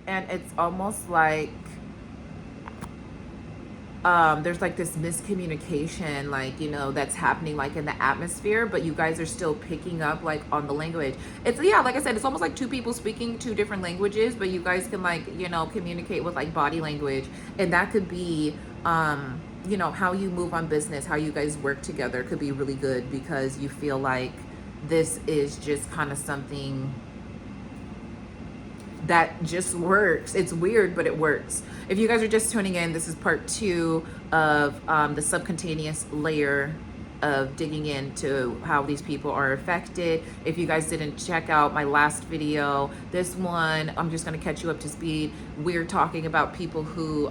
And it's almost like there's like this miscommunication, like, you know, that's happening like in the atmosphere, but you guys are still picking up like on the language. It's, yeah, like I said, it's almost like two people speaking two different languages, but you guys can, like, you know, communicate with like body language. And that could be, you know, how you move on business, how you guys work together could be really good, because you feel like this is just kind of something that just works. It's weird, but it works. If you guys are just tuning in, this is part 2 of the subcutaneous layer of digging into how these people are affected. If you guys didn't check out my last video, this one, I'm just going to catch you up to speed. We're talking about people who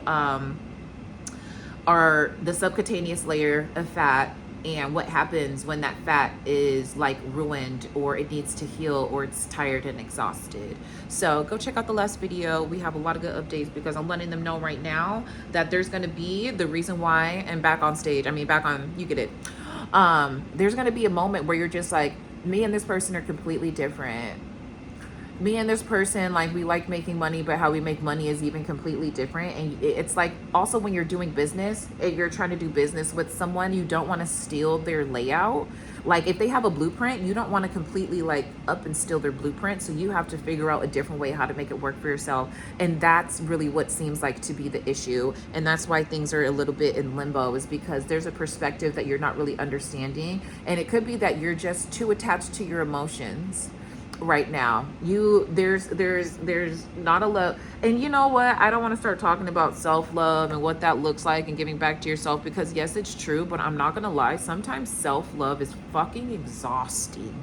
are the subcutaneous layer of fat, and what happens when that fat is like ruined, or it needs to heal, or it's tired and exhausted. So go check out the last video. We have a lot of good updates, because I'm letting them know right now that there's going to be the reason why, and back on stage, I mean back on, you get it. There's going to be a moment where you're just like, me and this person are completely different. Me and this person, like, we like making money, but how we make money is even completely different. And it's like, also when you're doing business and you're trying to do business with someone, you don't want to steal their layout. Like, if they have a blueprint, you don't want to completely like up and steal their blueprint. So you have to figure out a different way how to make it work for yourself. And that's really what seems like to be the issue. And that's why things are a little bit in limbo, is because there's a perspective that you're not really understanding. And it could be that you're just too attached to your emotions right now. There's not a love. And you know what, I don't want to start talking about self-love and what that looks like and giving back to yourself, because yes, it's true, but I'm not gonna lie, sometimes self-love is fucking exhausting.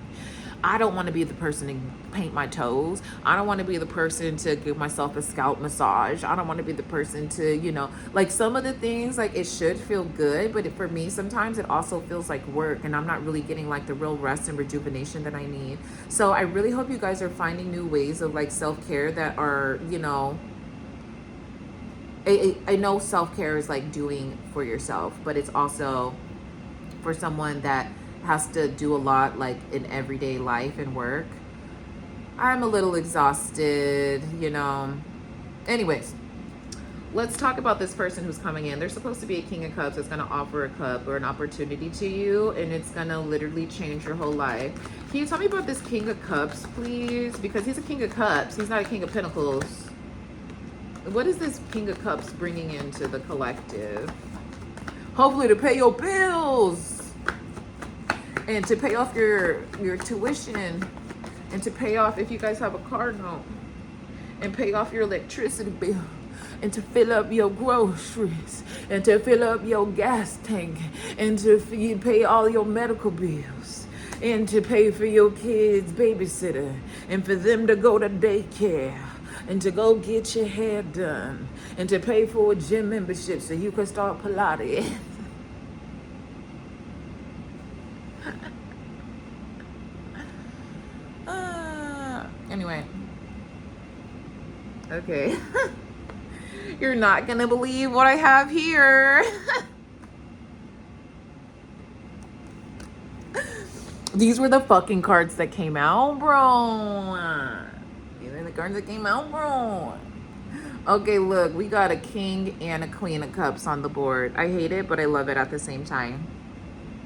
I don't want to be the person to paint my toes. I don't want to be the person to give myself a scalp massage. I don't want to be the person to, you know, like, some of the things, like, it should feel good, but for me, sometimes it also feels like work, and I'm not really getting like the real rest and rejuvenation that I need. So I really hope you guys are finding new ways of like self-care that are, you know, I know self-care is like doing for yourself, but it's also for someone that has to do a lot like in everyday life and work. I'm a little exhausted, you know. Anyways, let's talk about this person who's coming in. They're supposed to be a King of Cups that's going to offer a cup or an opportunity to you, and it's going to literally change your whole life. Can you tell me about this King of Cups, please? Because he's a King of Cups. He's not a King of Pentacles. What is this King of Cups bringing into the collective? Hopefully to pay your bills, and to pay off your tuition, and to pay off, if you guys have a car note, and pay off your electricity bill, and to fill up your groceries, and to fill up your gas tank, and to pay all your medical bills, and to pay for your kids' babysitter, and for them to go to daycare, and to go get your hair done, and to pay for a gym membership so you can start Pilates. Anyway, okay. You're not gonna believe what I have here. These were the fucking cards that came out, bro. These are the cards that came out, bro. Okay, look, we got a King and a Queen of Cups on the board. I hate it, but I love it at the same time.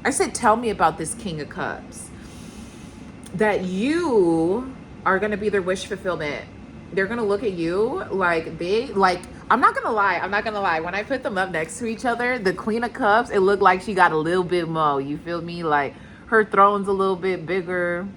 I said, tell me about this King of Cups. That you are going to be their wish fulfillment. They're going to look at you like I'm not going to lie. When I put them up next to each other, the Queen of Cups, it looked like she got a little bit more. You feel me? Like, her throne's a little bit bigger.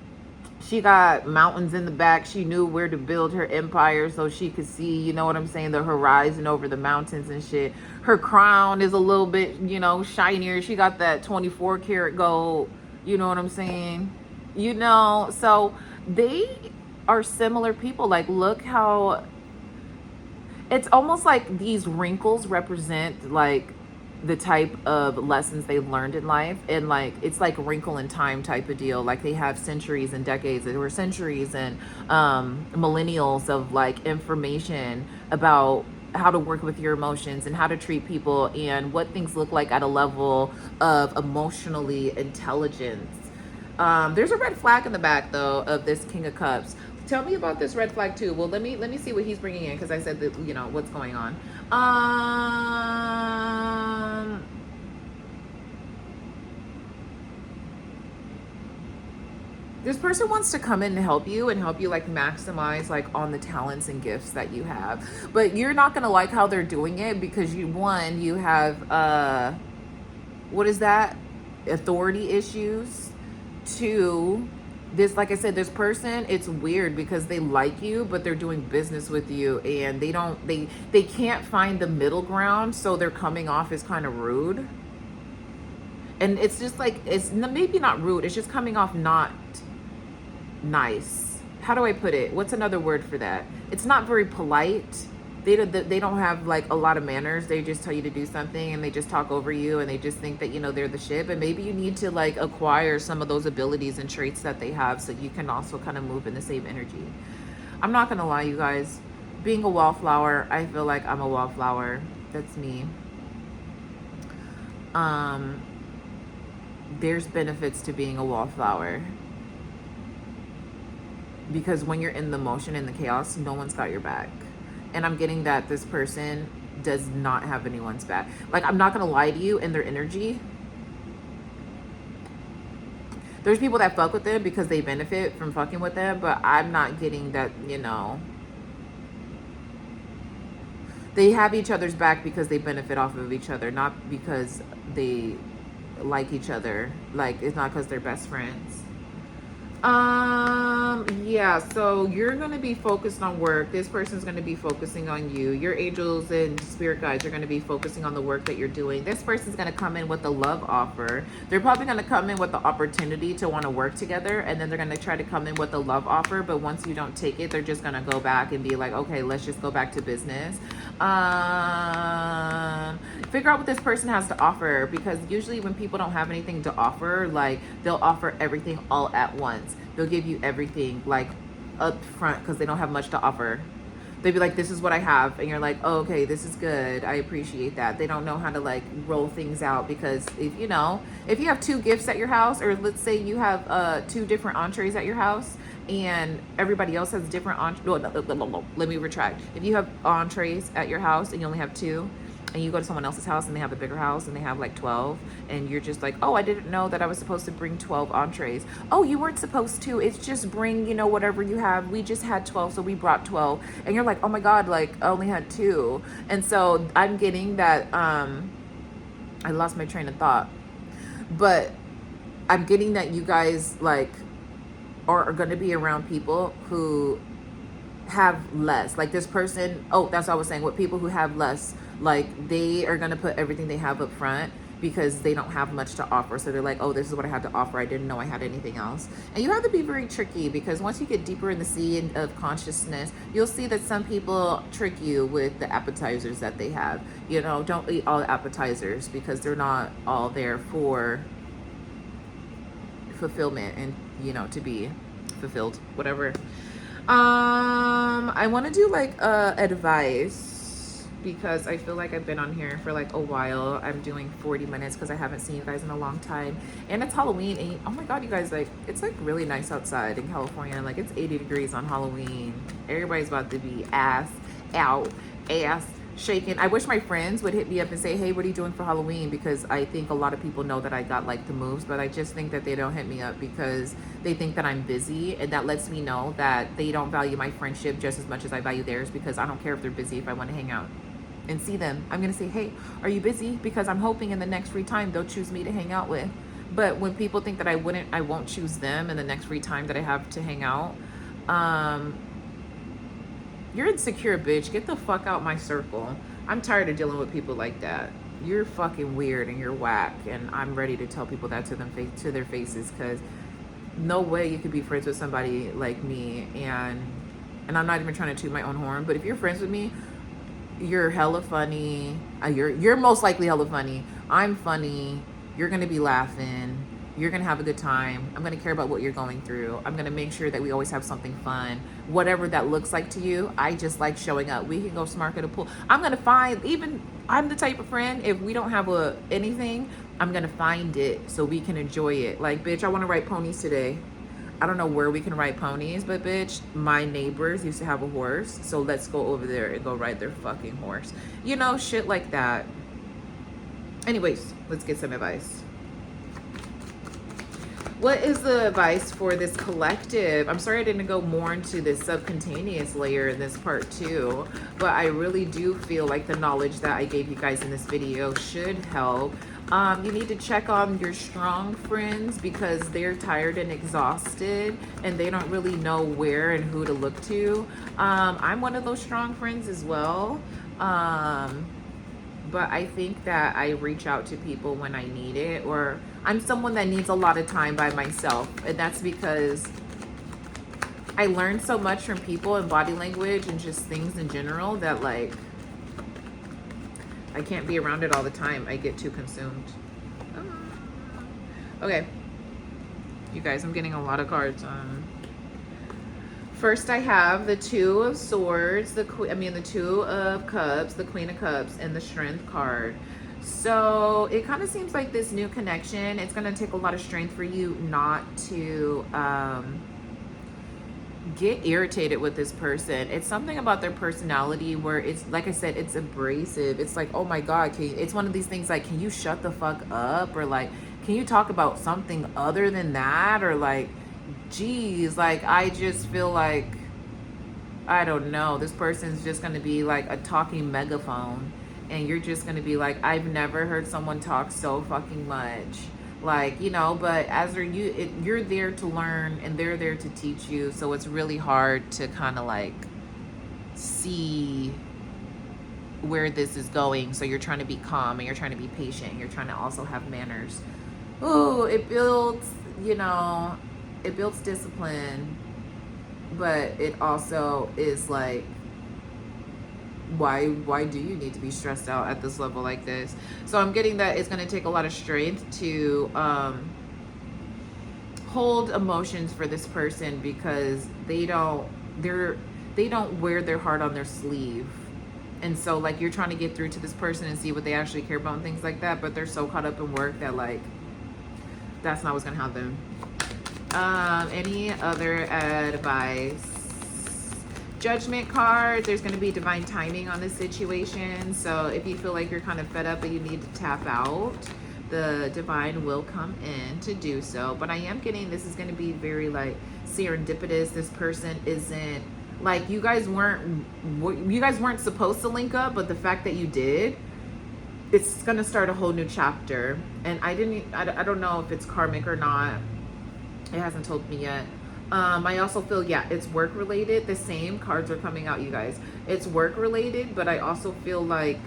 She got mountains in the back. She knew where to build her empire so she could see, you know what I'm saying, the horizon over the mountains and shit. Her crown is a little bit, you know, shinier. She got that 24 karat gold. You know what I'm saying? You know, so they are similar people. Like, look how it's almost like these wrinkles represent like the type of lessons they've learned in life, and like it's like wrinkle in time type of deal. Like, they have centuries and decades, or centuries and millennials of like information about how to work with your emotions and how to treat people and what things look like at a level of emotionally intelligence. There's a red flag in the back though of this King of Cups. Tell me about this red flag too. Well, let me see what he's bringing in, because I said that, you know, what's going on. This person wants to come in and help you like maximize like on the talents and gifts that you have, but you're not gonna like how they're doing it, because you have what is that, authority issues. Two, this, like I said, this person, it's weird because they like you, but they're doing business with you, and they can't find the middle ground, so they're coming off as kind of rude. And it's just like, it's maybe not rude, it's just coming off not nice. How do I put it? What's another word for that? It's not very polite. They don't have like a lot of manners. They just tell you to do something, and they just talk over you, and they just think that, you know, they're the shit. But maybe you need to like acquire some of those abilities and traits that they have, so you can also kind of move in the same energy. I'm not gonna lie, you guys, being a wallflower, I feel like I'm a wallflower. That's me. There's benefits to being a wallflower, because when you're in the motion and the chaos, no one's got your back. And I'm getting that this person does not have anyone's back. Like, I'm not gonna lie to you, in their energy, there's people that fuck with them because they benefit from fucking with them, but I'm not getting that, you know, they have each other's back because they benefit off of each other, not because they like each other. Like, it's not because they're best friends. Yeah, so you're gonna be focused on work. This person's gonna be focusing on you. Your angels and spirit guides are gonna be focusing on the work that you're doing. This person's gonna come in with a love offer. They're probably gonna come in with the opportunity to want to work together, and then they're gonna try to come in with a love offer, but once you don't take it, they're just gonna go back and be like, okay, let's just go back to business. Figure out what this person has to offer, because usually when people don't have anything to offer, like, they'll offer everything all at once. They'll give you everything like up front because they don't have much to offer. They'd be like, this is what I have, and you're like, oh, okay, this is good, I appreciate that. They don't know how to like roll things out, because if you have 2 gifts at your house, or let's say you have 2 different entrees at your house, and everybody else has different entrees. No, let me retract. If you have entrees at your house and you only have 2, and you go to someone else's house and they have a bigger house and they have like 12, and you're just like, oh, I didn't know that I was supposed to bring 12 entrees. Oh, you weren't supposed to. It's just bring, whatever you have. We just had 12, so we brought 12. And you're like, oh my God, like, I only had 2. And so I'm getting that, I lost my train of thought, but I'm getting that you guys like are going to be around people who have less. Like this person, oh, that's what I was saying, with people who have less, like they are going to put everything they have up front because they don't have much to offer. So they're like, oh, this is what I have to offer. I didn't know I had anything else. And you have to be very tricky, because once you get deeper in the sea of consciousness, you'll see that some people trick you with the appetizers that they have. Don't eat all appetizers, because they're not all there for fulfillment and, to be fulfilled, whatever. I want to do like advice, because I feel like I've been on here for like a while. I'm doing 40 minutes because I haven't seen you guys in a long time, and it's Halloween, and oh my God, you guys, like, it's like really nice outside in California. Like, it's 80 degrees on Halloween. Everybody's about to be ass out, ass shaking. I wish my friends would hit me up and say, hey, what are you doing for Halloween? Because I think a lot of people know that I got like the moves, but I just think that they don't hit me up because they think that I'm busy, and that lets me know that they don't value my friendship just as much as I value theirs, because I don't care if they're busy. If I want to hang out and see them, I'm gonna say, hey, are you busy? Because I'm hoping in the next free time they'll choose me to hang out with. But when people think that I won't choose them in the next free time that I have to hang out, you're insecure, bitch. Get the fuck out my circle. I'm tired of dealing with people like that. You're fucking weird and you're whack, and I'm ready to tell people that to their faces, because no way you could be friends with somebody like me. And I'm not even trying to toot my own horn, but if you're friends with me, you're hella funny. You're most likely hella funny. I'm funny. You're gonna be laughing. You're gonna have a good time. I'm gonna care about what you're going through. I'm gonna make sure that we always have something fun. Whatever that looks like to you, I just like showing up. We can go smart at a pool. I'm the type of friend, if we don't have anything, I'm gonna find it so we can enjoy it. Like, bitch, I wanna ride ponies today. I don't know where we can ride ponies, but bitch, my neighbors used to have a horse, so let's go over there and go ride their fucking horse. You know, shit like that. Anyways, let's get some advice. What is the advice for this collective? I'm sorry I didn't go more into this subcutaneous layer in this part too, but I really do feel like the knowledge that I gave you guys in this video should help. You need to check on your strong friends because they're tired and exhausted and they don't really know where and who to look to. I'm one of those strong friends as well. But I think that I reach out to people when I need it, or I'm someone that needs a lot of time by myself. And that's because I learned so much from people and body language and just things in general that, like, I can't be around it all the time. I get too consumed. Okay. You guys, I'm getting a lot of cards. First, I have the Two of Swords, the Two of Cups, the Queen of Cups, and the Strength card. So it kind of seems like this new connection, it's going to take a lot of strength for you not to get irritated with this person. It's something about their personality where it's, like I said, it's abrasive. It's like, oh my God, it's one of these things like, can you shut the fuck up? Or like, can you talk about something other than that? Or like, geez, like, I just feel like, I don't know, this person's just going to be like a talking megaphone, and you're just going to be like, I've never heard someone talk so fucking much. Like, you know, but as you're there to learn and they're there to teach you, so it's really hard to kind of like see where this is going. So you're trying to be calm and you're trying to be patient and you're trying to also have manners. Oh, it builds, you know, it builds discipline, but it also is like, why do you need to be stressed out at this level like this? So I'm getting that it's going to take a lot of strength to hold emotions for this person because they don't wear their heart on their sleeve. And so like you're trying to get through to this person and see what they actually care about and things like that, but they're so caught up in work that like that's not what's going to happen. Any other advice? Judgment card, there's going to be divine timing on this situation. So if you feel like you're kind of fed up and you need to tap out, the divine will come in to do so. But I am getting this is going to be very like serendipitous. This person isn't like, you guys weren't supposed to link up, but the fact that you did, it's going to start a whole new chapter. And I don't know if it's karmic or not. It hasn't told me yet. I also feel, yeah, it's work related. The same cards are coming out, you guys. It's work related, but I also feel like,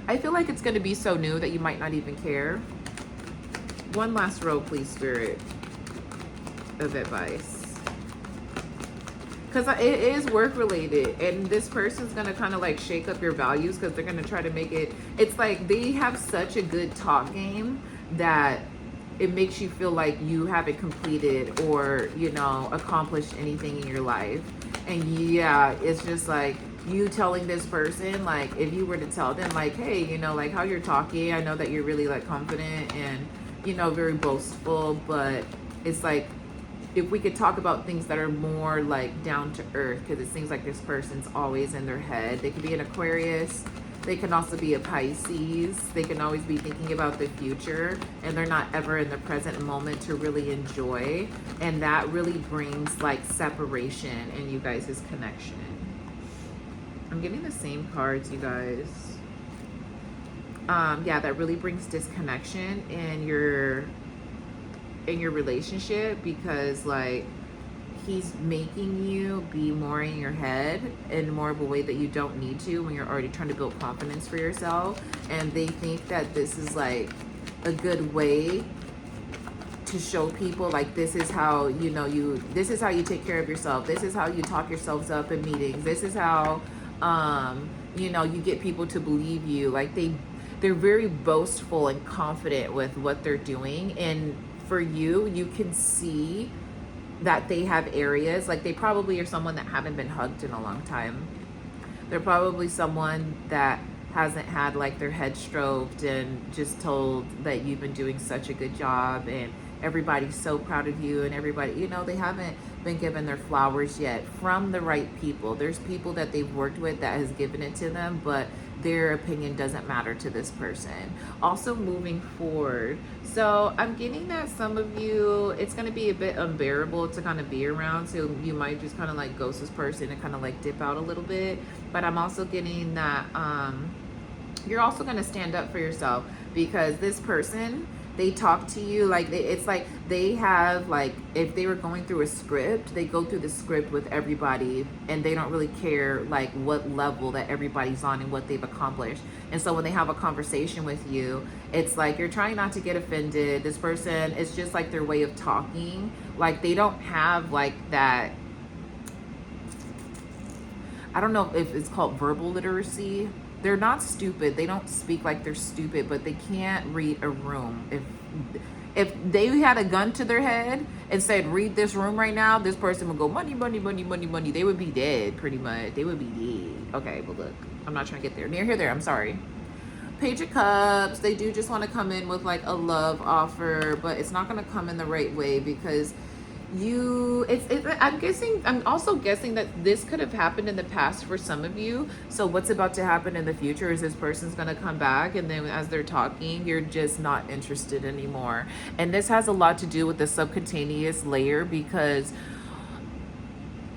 I feel like it's going to be so new that you might not even care. One last row, please, Spirit, of advice. Because it is work related, and this person's going to kind of like shake up your values because they're going to try to make it, it's like they have such a good talk game that it makes you feel like you haven't completed or, you know, accomplished anything in your life. And yeah, it's just like you telling this person, like if you were to tell them like, hey, you know, like how you're talking, I know that you're really like confident and, you know, very boastful, but it's like, if we could talk about things that are more like down to earth, because it seems like this person's always in their head. They could be an Aquarius. They can also be a Pisces. They can always be thinking about the future, and they're not ever in the present moment to really enjoy. And that really brings like separation in you guys' connection. I'm getting the same cards, you guys. Yeah, that really brings disconnection in your relationship, because like he's making you be more in your head in more of a way that you don't need to when you're already trying to build confidence for yourself. And they think that this is like a good way to show people like, this is how, you know, this is how you take care of yourself. This is how you talk yourselves up in meetings. This is how, you know, you get people to believe you. Like they're very boastful and confident with what they're doing. And for you, you can see that they have areas, like they probably are someone that haven't been hugged in a long time. They're probably someone that hasn't had like their head stroked and just told that you've been doing such a good job and everybody's so proud of you, and everybody, you know, they haven't been given their flowers yet from the right people. There's people that they've worked with that has given it to them, but their opinion doesn't matter to this person. Also moving forward, so I'm getting that some of you, it's going to be a bit unbearable to kind of be around, so you might just kind of like ghost this person and kind of like dip out a little bit. But I'm also getting that you're also going to stand up for yourself, because this person, they talk to you like it's like they have, like, if they were going through a script, they go through the script with everybody and they don't really care like what level that everybody's on and what they've accomplished. And so when they have a conversation with you, it's like you're trying not to get offended. This person, it's just like their way of talking, like they don't have like that, I don't know if it's called verbal literacy. They're not stupid. They don't speak like they're stupid, but they can't read a room. If they had a gun to their head and said, read this room right now, this person would go, money, money, money, money, money. They would be dead, pretty much. They would be dead. Okay, but look, I'm not trying to get there. Near here, there, I'm sorry. Page of Cups, they do just want to come in with like a love offer, but it's not going to come in the right way, because I'm also guessing that this could have happened in the past for some of you. So what's about to happen in the future is this person's going to come back, and then as they're talking, you're just not interested anymore. And this has a lot to do with the subcutaneous layer, because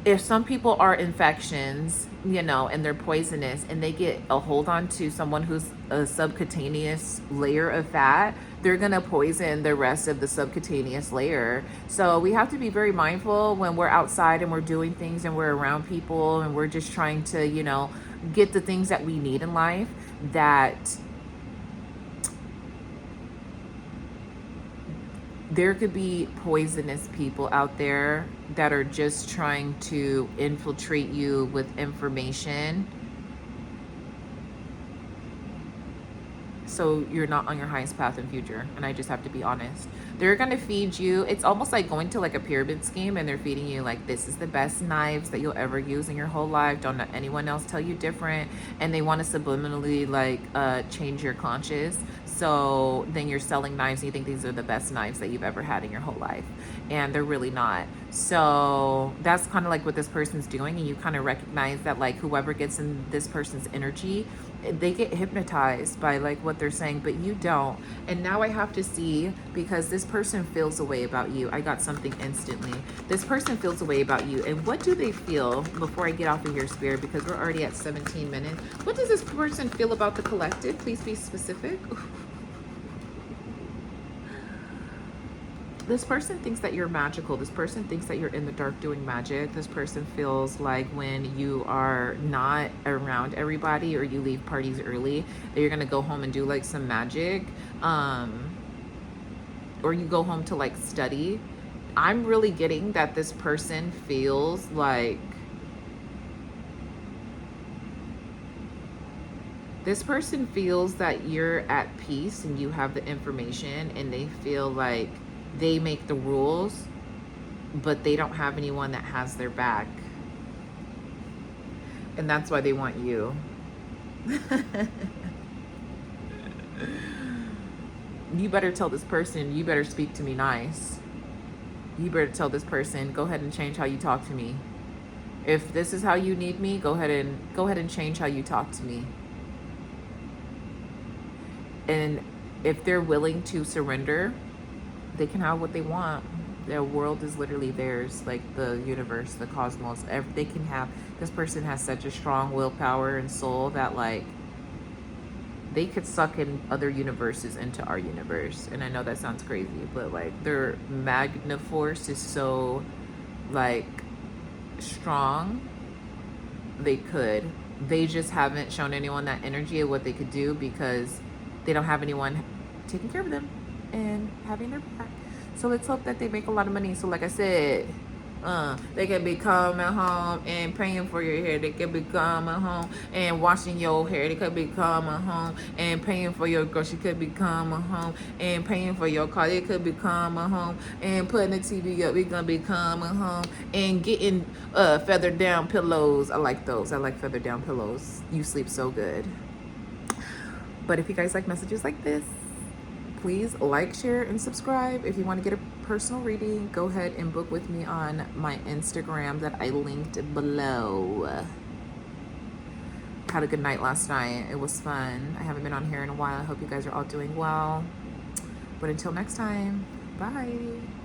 if some people are infections, you know, and they're poisonous, and they get a hold on to someone who's a subcutaneous layer of fat, they're going to poison the rest of the subcutaneous layer. So we have to be very mindful when we're outside and we're doing things and we're around people and we're just trying to, you know, get the things that we need in life, that there could be poisonous people out there that are just trying to infiltrate you with information, so you're not on your highest path in future. And I just have to be honest. They're going to feed you. It's almost like going to like a pyramid scheme, and they're feeding you like, this is the best knives that you'll ever use in your whole life. Don't let anyone else tell you different. And they want to subliminally like change your conscious. So then you're selling knives and you think these are the best knives that you've ever had in your whole life. And they're really not. So that's kind of like what this person's doing. And you kind of recognize that like whoever gets in this person's energy, they get hypnotized by like what they're saying, but you don't. And now I have to see, because this person feels a way about you. I got something instantly. This person feels a way about you. And what do they feel, before I get off of here, Spirit, because we're already at 17 minutes. What does this person feel about the collective? Please be specific. This person thinks that you're magical. This person thinks that you're in the dark doing magic. This person feels like when you are not around everybody, or you leave parties early, that you're gonna go home and do like some magic, or you go home to like study. I'm really getting that this person feels like that you're at peace and you have the information, and they feel like they make the rules, but they don't have anyone that has their back. And that's why they want you. You better tell this person, you better speak to me nice. You better tell this person, go ahead and change how you talk to me. If this is how you need me, go ahead and change how you talk to me. And if they're willing to surrender, they can have what they want. Their world is literally theirs, like the universe, the cosmos. They can have. This person has such a strong willpower and soul that like they could suck in other universes into our universe. And I know that sounds crazy, but like their magna force is so like strong. They could. They just haven't shown anyone that energy of what they could do, because they don't have anyone taking care of them and having their back. So let's hope that they make a lot of money. So like I said, they can be coming home and paying for your hair. They can be coming home and washing your hair. They could be coming home and paying for your groceries. Could be coming home and paying for your car. They could be coming home and putting the TV up. We're gonna be coming home and getting feather down pillows. I like those. I like feather down pillows. You sleep so good. But if you guys like messages like this, please like, share, and subscribe. If you want to get a personal reading, go ahead and book with me on my Instagram that I linked below. Had a good night last night. It was fun. I haven't been on here in a while. I hope you guys are all doing well. But until next time, bye.